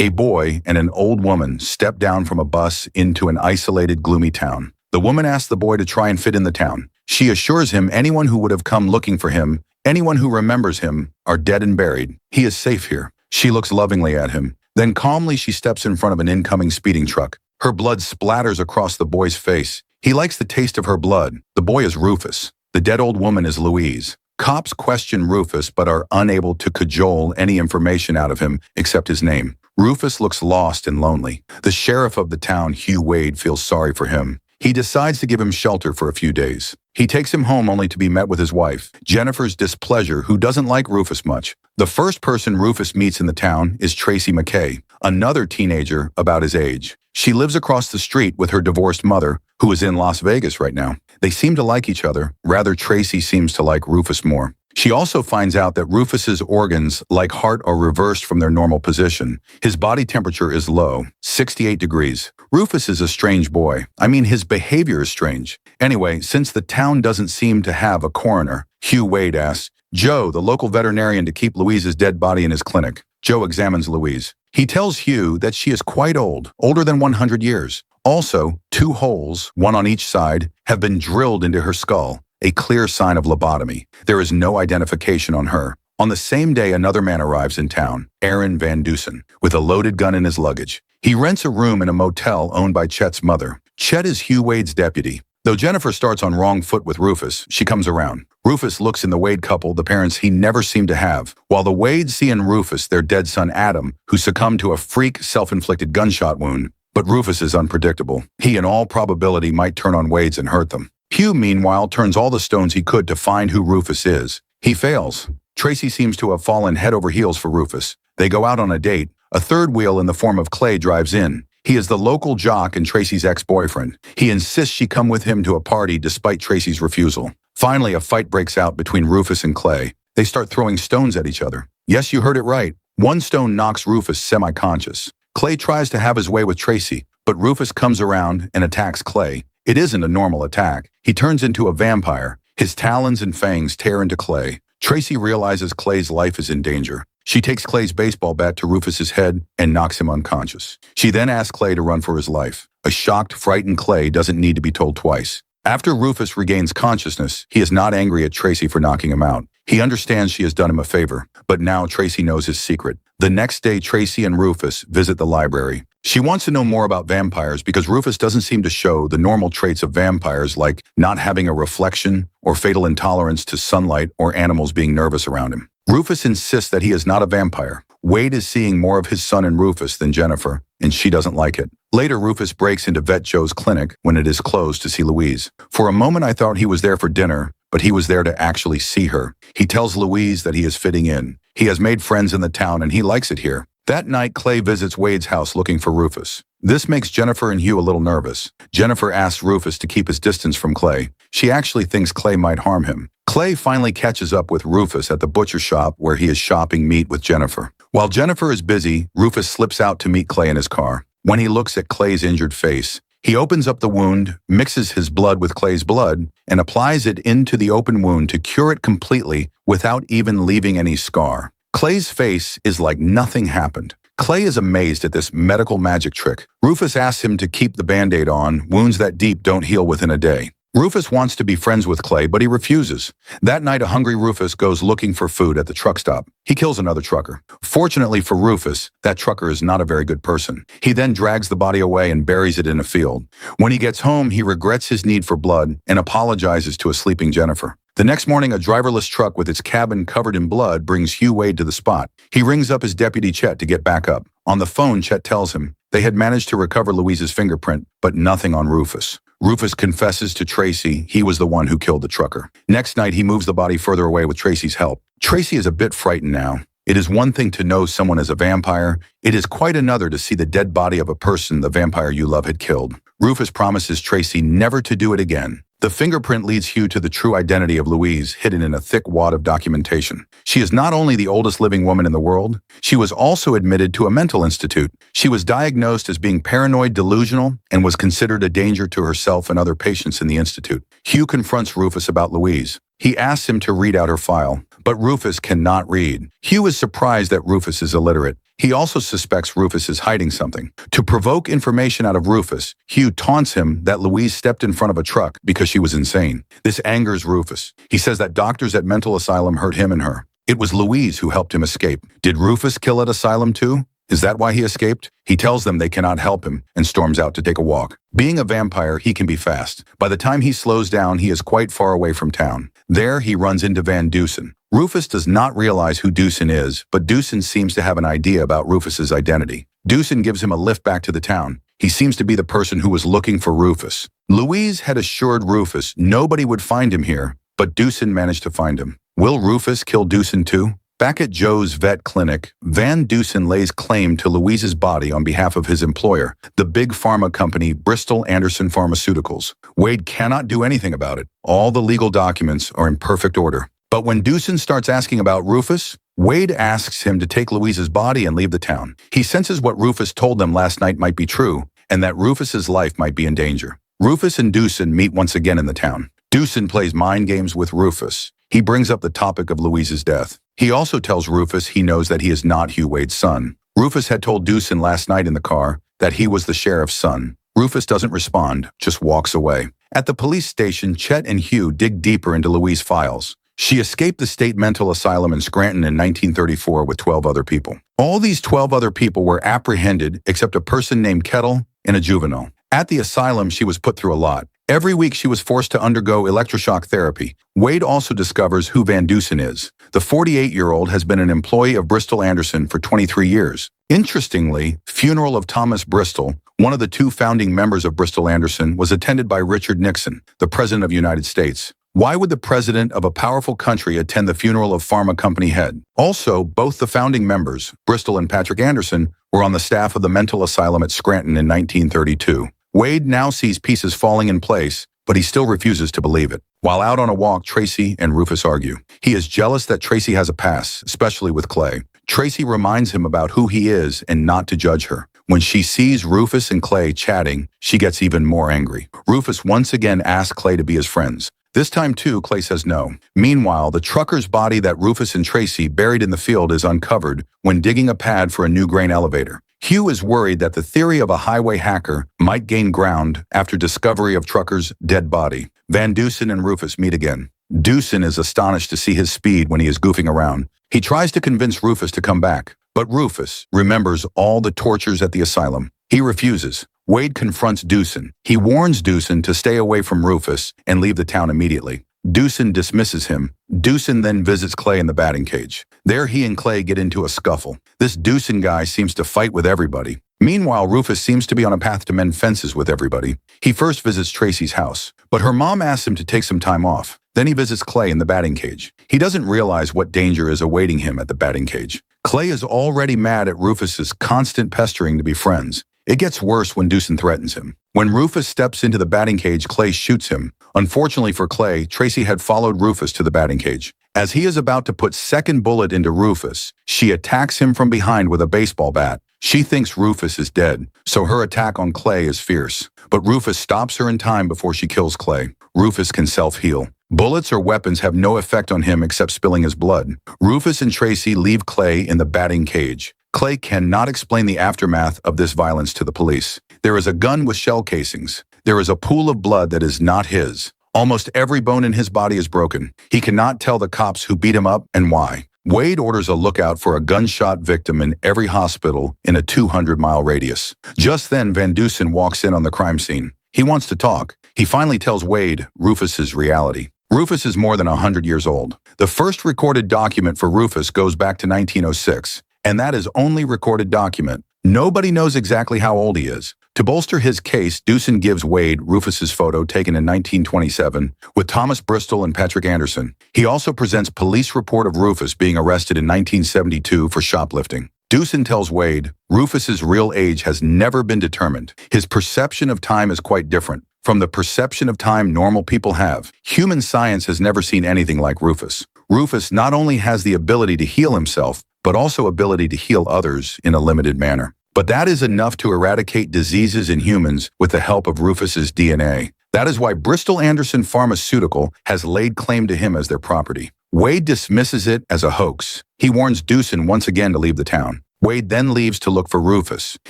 A boy and an old woman step down from a bus into an isolated, gloomy town. The woman asks the boy to try and fit in the town. She assures him anyone who would have come looking for him, anyone who remembers him, are dead and buried. He is safe here. She looks lovingly at him. Then calmly she steps in front of an incoming speeding truck. Her blood splatters across the boy's face. He likes the taste of her blood. The boy is Rufus. The dead old woman is Louise. Cops question Rufus but are unable to cajole any information out of him except his name. Rufus looks lost and lonely. The sheriff of the town, Hugh Wade, feels sorry for him. He decides to give him shelter for a few days. He takes him home only to be met with his wife, Jennifer's displeasure, who doesn't like Rufus much. The first person Rufus meets in the town is Tracy McKay, another teenager about his age. She lives across the street with her divorced mother, who is in Las Vegas right now. They seem to like each other. Rather, Tracy seems to like Rufus more. She also finds out that Rufus's organs, like heart, are reversed from their normal position. His body temperature is low, 68 degrees. Rufus is a strange boy. I mean, his behavior is strange. Anyway, since the town doesn't seem to have a coroner, Hugh Wade asks Joe, the local veterinarian, to keep Louise's dead body in his clinic. Joe examines Louise. He tells Hugh that she is quite old, older than 100 years. Also, 2 holes, one on each side, have been drilled into her skull, a clear sign of lobotomy. There is no identification on her. On the same day, another man arrives in town, Aaron Van Dusen, with a loaded gun in his luggage. He rents a room in a motel owned by Chet's mother. Chet is Hugh Wade's deputy. Though Jennifer starts on wrong foot with Rufus, she comes around. Rufus looks in the Wade couple, the parents he never seemed to have, while the Wades see in Rufus their dead son Adam, who succumbed to a freak self-inflicted gunshot wound. But Rufus is unpredictable. He, in all probability, might turn on Wades and hurt them. Hugh, meanwhile, turns all the stones he could to find who Rufus is. He fails. Tracy seems to have fallen head over heels for Rufus. They go out on a date. A third wheel in the form of Clay drives in. He is the local jock and Tracy's ex-boyfriend. He insists she come with him to a party despite Tracy's refusal. Finally, a fight breaks out between Rufus and Clay. They start throwing stones at each other. Yes, you heard it right. One stone knocks Rufus semi-conscious. Clay tries to have his way with Tracy, but Rufus comes around and attacks Clay. It isn't a normal attack. He turns into a vampire. His talons and fangs tear into Clay. Tracy realizes Clay's life is in danger. She takes Clay's baseball bat to Rufus's head and knocks him unconscious. She then asks Clay to run for his life. A shocked, frightened Clay doesn't need to be told twice. After Rufus regains consciousness, he is not angry at Tracy for knocking him out. He understands she has done him a favor, but now Tracy knows his secret. The next day, Tracy and Rufus visit the library. She wants to know more about vampires because Rufus doesn't seem to show the normal traits of vampires like not having a reflection or fatal intolerance to sunlight or animals being nervous around him. Rufus insists that he is not a vampire. Wade is seeing more of his son in Rufus than Jennifer, and she doesn't like it. Later, Rufus breaks into Vet Joe's clinic when it is closed to see Louise. For a moment, I thought he was there for dinner, but he was there to actually see her. He tells Louise that he is fitting in. He has made friends in the town and he likes it here. That night, Clay visits Wade's house looking for Rufus. This makes Jennifer and Hugh a little nervous. Jennifer asks Rufus to keep his distance from Clay. She actually thinks Clay might harm him. Clay finally catches up with Rufus at the butcher shop where he is shopping meat with Jennifer. While Jennifer is busy, Rufus slips out to meet Clay in his car. When he looks at Clay's injured face, he opens up the wound, mixes his blood with Clay's blood, and applies it into the open wound to cure it completely without even leaving any scar. Clay's face is like nothing happened. Clay is amazed at this medical magic trick. Rufus asks him to keep the Band-Aid on. Wounds that deep don't heal within a day. Rufus wants to be friends with Clay, but he refuses. That night, a hungry Rufus goes looking for food at the truck stop. He kills another trucker. Fortunately for Rufus, that trucker is not a very good person. He then drags the body away and buries it in a field. When he gets home, he regrets his need for blood and apologizes to a sleeping Jennifer. The next morning, a driverless truck with its cabin covered in blood brings Hugh Wade to the spot. He rings up his deputy Chet to get back up. On the phone, Chet tells him they had managed to recover Louise's fingerprint, but nothing on Rufus. Rufus confesses to Tracy he was the one who killed the trucker. Next night, he moves the body further away with Tracy's help. Tracy is a bit frightened now. It is one thing to know someone is a vampire. It is quite another to see the dead body of a person the vampire you love had killed. Rufus promises Tracy never to do it again. The fingerprint leads Hugh to the true identity of Louise, hidden in a thick wad of documentation. She is not only the oldest living woman in the world, she was also admitted to a mental institute. She was diagnosed as being paranoid delusional and was considered a danger to herself and other patients in the institute. Hugh confronts Rufus about Louise. He asks him to read out her file, but Rufus cannot read. Hugh is surprised that Rufus is illiterate. He also suspects Rufus is hiding something. To provoke information out of Rufus, Hugh taunts him that Louise stepped in front of a truck because she was insane. This angers Rufus. He says that doctors at mental asylum hurt him and her. It was Louise who helped him escape. Did Rufus kill at asylum too? Is that why he escaped? He tells them they cannot help him and storms out to take a walk. Being a vampire, he can be fast. By the time he slows down, he is quite far away from town. There, he runs into Van Dusen. Rufus does not realize who Dusen is, but Dusen seems to have an idea about Rufus's identity. Dusen gives him a lift back to the town. He seems to be the person who was looking for Rufus. Louise had assured Rufus nobody would find him here, but Dusen managed to find him. Will Rufus kill Dusen too? Back at Joe's vet clinic, Van Dusen lays claim to Louise's body on behalf of his employer, the big pharma company Bristol Anderson Pharmaceuticals. Wade cannot do anything about it. All the legal documents are in perfect order. But when Dusen starts asking about Rufus, Wade asks him to take Louise's body and leave the town. He senses what Rufus told them last night might be true, and that Rufus's life might be in danger. Rufus and Dusen meet once again in the town. Dusen plays mind games with Rufus. He brings up the topic of Louise's death. He also tells Rufus he knows that he is not Hugh Wade's son. Rufus had told Dusen last night in the car that he was the sheriff's son. Rufus doesn't respond, just walks away. At the police station, Chet and Hugh dig deeper into Louise's files. She escaped the state mental asylum in Scranton in 1934 with 12 other people. All these 12 other people were apprehended except a person named Kettle and a juvenile. At the asylum, she was put through a lot. Every week, she was forced to undergo electroshock therapy. Wade also discovers who Van Dusen is. The 48-year-old has been an employee of Bristol Anderson for 23 years. Interestingly, funeral of Thomas Bristol, one of the two founding members of Bristol Anderson, was attended by Richard Nixon, the President of the United States. Why would the president of a powerful country attend the funeral of pharma company head? Also, both the founding members, Bristol and Patrick Anderson, were on the staff of the mental asylum at Scranton in 1932. Wade now sees pieces falling in place, but he still refuses to believe it. While out on a walk, Tracy and Rufus argue. He is jealous that Tracy has a pass, especially with Clay. Tracy reminds him about who he is and not to judge her. When she sees Rufus and Clay chatting, she gets even more angry. Rufus once again asks Clay to be his friends. This time, too, Clay says no. Meanwhile, the trucker's body that Rufus and Tracy buried in the field is uncovered when digging a pad for a new grain elevator. Hugh is worried that the theory of a highway hacker might gain ground after discovery of trucker's dead body. Van Dusen and Rufus meet again. Dusen is astonished to see his speed when he is goofing around. He tries to convince Rufus to come back, but Rufus remembers all the tortures at the asylum. He refuses. Wade confronts Dusen. He warns Dusen to stay away from Rufus and leave the town immediately. Dusen dismisses him. Dusen then visits Clay in the batting cage. There he and Clay get into a scuffle. This Dusen guy seems to fight with everybody. Meanwhile, Rufus seems to be on a path to mend fences with everybody. He first visits Tracy's house, but her mom asks him to take some time off. Then he visits Clay in the batting cage. He doesn't realize what danger is awaiting him at the batting cage. Clay is already mad at Rufus's constant pestering to be friends. It gets worse when Dusen threatens him. When Rufus steps into the batting cage, Clay shoots him. Unfortunately for Clay, Tracy had followed Rufus to the batting cage. As he is about to put second bullet into Rufus, she attacks him from behind with a baseball bat. She thinks Rufus is dead, so her attack on Clay is fierce. But Rufus stops her in time before she kills Clay. Rufus can self-heal. Bullets or weapons have no effect on him except spilling his blood. Rufus and Tracy leave Clay in the batting cage. Clay cannot explain the aftermath of this violence to the police. There is a gun with shell casings. There is a pool of blood that is not his. Almost every bone in his body is broken. He cannot tell the cops who beat him up and why. Wade orders a lookout for a gunshot victim in every hospital in a 200-mile radius. Just then, Van Dusen walks in on the crime scene. He wants to talk. He finally tells Wade Rufus's reality. Rufus is more than 100 years old. The first recorded document for Rufus goes back to 1906. And that is only recorded document. Nobody knows exactly how old he is. To bolster his case, Dusen gives Wade Rufus's photo taken in 1927 with Thomas Bristol and Patrick Anderson. He also presents police report of Rufus being arrested in 1972 for shoplifting. Dusen tells Wade Rufus's real age has never been determined. His perception of time is quite different from the perception of time normal people have. Human science has never seen anything like Rufus. Rufus not only has the ability to heal himself, but also ability to heal others in a limited manner. But that is enough to eradicate diseases in humans with the help of Rufus's DNA. That is why Bristol Anderson Pharmaceutical has laid claim to him as their property. Wade dismisses it as a hoax. He warns Dusen once again to leave the town. Wade then leaves to look for Rufus.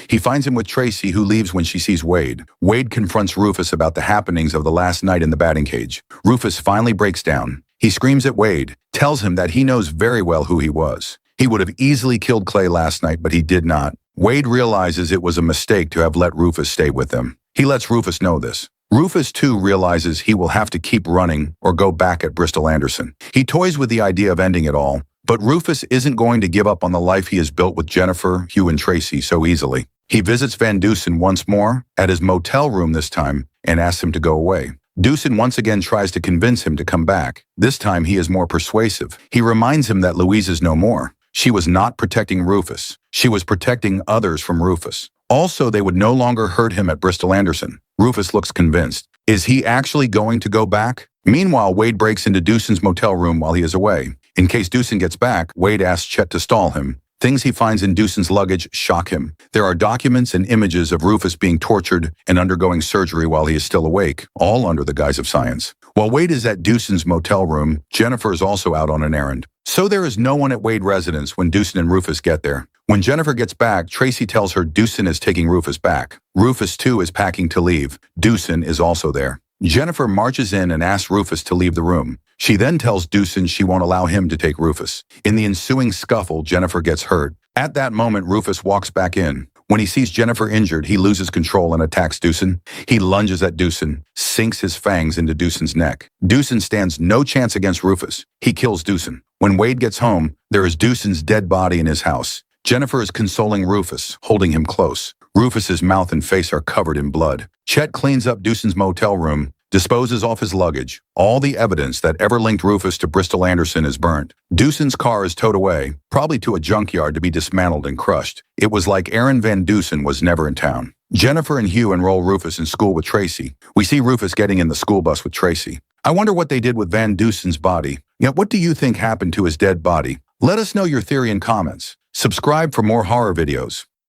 He finds him with Tracy, who leaves when she sees Wade. Wade confronts Rufus about the happenings of the last night in the batting cage. Rufus finally breaks down. He screams at Wade, tells him that he knows very well who he was. He would have easily killed Clay last night, but he did not. Wade realizes it was a mistake to have let Rufus stay with them. He lets Rufus know this. Rufus, too, realizes he will have to keep running or go back at Bristol Anderson. He toys with the idea of ending it all, but Rufus isn't going to give up on the life he has built with Jennifer, Hugh, and Tracy so easily. He visits Van Dusen once more, at his motel room this time, and asks him to go away. Dusen once again tries to convince him to come back. This time he is more persuasive. He reminds him that Louise is no more. She was not protecting Rufus. She was protecting others from Rufus. Also, they would no longer hurt him at Bristol Anderson. Rufus looks convinced. Is he actually going to go back? Meanwhile, Wade breaks into Dusen's motel room while he is away. In case Dusen gets back, Wade asks Chet to stall him. Things he finds in Dusen's luggage shock him. There are documents and images of Rufus being tortured and undergoing surgery while he is still awake, all under the guise of science. While Wade is at Dusen's motel room, Jennifer is also out on an errand. So there is no one at Wade residence when Dusen and Rufus get there. When Jennifer gets back, Tracy tells her Dusen is taking Rufus back. Rufus, too, is packing to leave. Dusen is also there. Jennifer marches in and asks Rufus to leave the room. She then tells Dusen she won't allow him to take Rufus. In the ensuing scuffle, Jennifer gets hurt. At that moment, Rufus walks back in. When he sees Jennifer injured, he loses control and attacks Dusen. He lunges at Dusen, sinks his fangs into Dusen's neck. Dusen stands no chance against Rufus. He kills Dusen. When Wade gets home, there is Dusen's dead body in his house. Jennifer is consoling Rufus, holding him close. Rufus's mouth and face are covered in blood. Chet cleans up Dusen's motel room, disposes off his luggage. All the evidence that ever linked Rufus to Bristol Anderson is burnt. Dusen's car is towed away, probably to a junkyard to be dismantled and crushed. It was like Aaron Van Dusen was never in town. Jennifer and Hugh enroll Rufus in school with Tracy. We see Rufus getting in the school bus with Tracy. I wonder what they did with Van Dusen's body. Yet what do you think happened to his dead body? Let us know your theory in comments. Subscribe for more horror videos.